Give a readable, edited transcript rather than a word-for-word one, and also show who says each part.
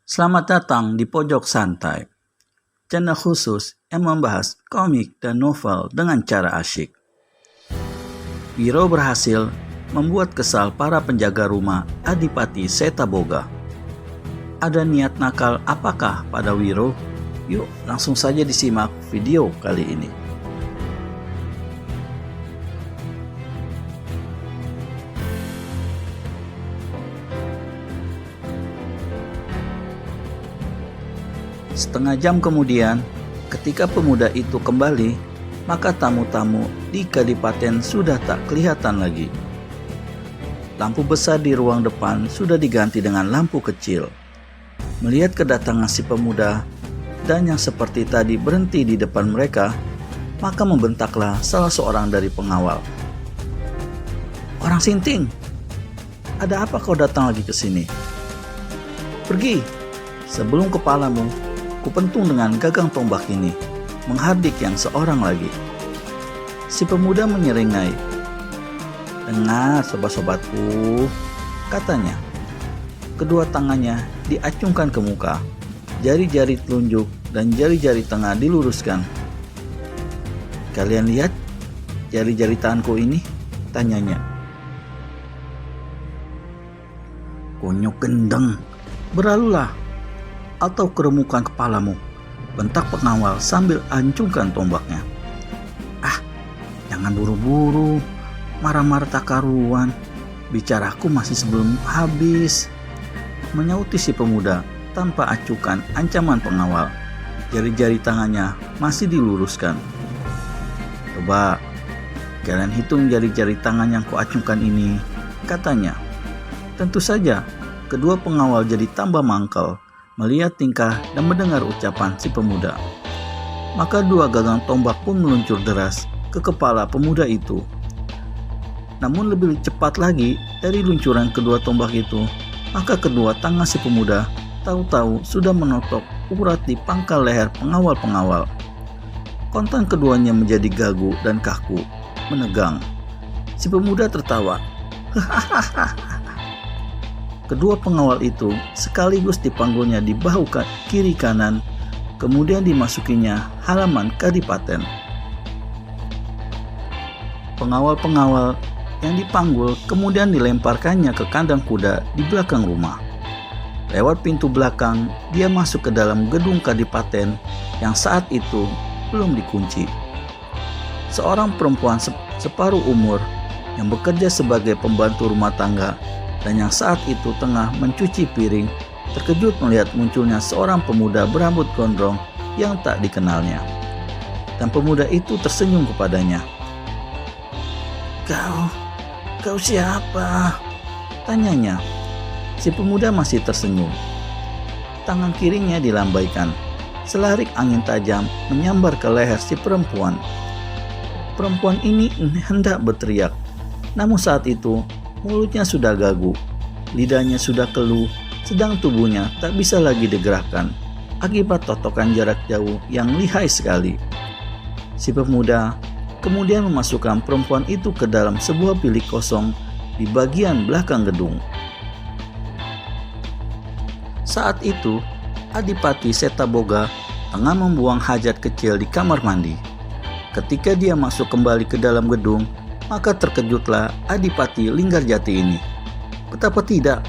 Speaker 1: Selamat datang di Pojok Santai, channel khusus yang membahas komik dan novel dengan cara asyik. Wiro berhasil membuat kesal para penjaga rumah Adipati Setaboga. Ada niat nakal apakah pada Wiro? Yuk langsung saja disimak video kali ini. Setengah jam kemudian, ketika pemuda itu kembali, maka tamu-tamu di kadipaten sudah tak kelihatan lagi. Lampu besar di ruang depan sudah diganti dengan lampu kecil. Melihat kedatangan si pemuda dan yang seperti tadi berhenti di depan mereka, maka membentaklah salah seorang dari pengawal. "Orang Sinting, ada apa kau datang lagi ke sini? Pergi, sebelum kepalamu kupentung dengan gagang tombak ini," menghardik yang seorang lagi. Si pemuda menyeringai. "Dengar sobat-sobatku," katanya. Kedua tangannya diacungkan ke muka, jari-jari telunjuk dan jari-jari tengah diluruskan. "Kalian lihat jari-jari tanganku ini?" tanyanya. "Kunyuk gendeng, berlalulah atau keremukan kepalamu," bentak pengawal sambil ancungkan tombaknya. "Ah, jangan buru-buru, marah-marah tak karuan, bicaraku masih sebelum habis," menyauti si pemuda tanpa acukan ancaman pengawal. Jari-jari tangannya masih diluruskan. "Coba kalian hitung jari-jari tangan yang kuacungkan ini," katanya. Tentu saja kedua pengawal jadi tambah mangkal melihat tingkah dan mendengar ucapan si pemuda. Maka dua gagang tombak pun meluncur deras ke kepala pemuda itu. Namun lebih cepat lagi dari luncuran kedua tombak itu, maka kedua tangan si pemuda tahu-tahu sudah menotok urat di pangkal leher pengawal-pengawal. Kontan keduanya menjadi gagu dan kaku, menegang. Si pemuda tertawa. Kedua pengawal itu sekaligus dipanggulnya di bahu kiri kanan, kemudian dimasukinya halaman kadipaten. Pengawal-pengawal yang dipanggul kemudian dilemparkannya ke kandang kuda di belakang rumah. Lewat pintu belakang, dia masuk ke dalam gedung kadipaten yang saat itu belum dikunci. Seorang perempuan separuh umur yang bekerja sebagai pembantu rumah tangga dan yang saat itu tengah mencuci piring, terkejut melihat munculnya seorang pemuda berambut gondrong yang tak dikenalnya. Dan pemuda itu tersenyum kepadanya. Kau siapa?" tanyanya. Si pemuda masih tersenyum. Tangan kirinya dilambaikan. Selarik angin tajam menyambar ke leher si perempuan. Perempuan ini hendak berteriak, namun saat itu mulutnya sudah gagu, lidahnya sudah keluh, sedang tubuhnya tak bisa lagi digerakkan akibat totokan jarak jauh yang lihai sekali. Si pemuda kemudian memasukkan perempuan itu ke dalam sebuah bilik kosong di bagian belakang gedung. Saat itu, Adipati Setaboga tengah membuang hajat kecil di kamar mandi. Ketika dia masuk kembali ke dalam gedung, maka terkejutlah Adipati Linggarjati ini. Betapa tidak,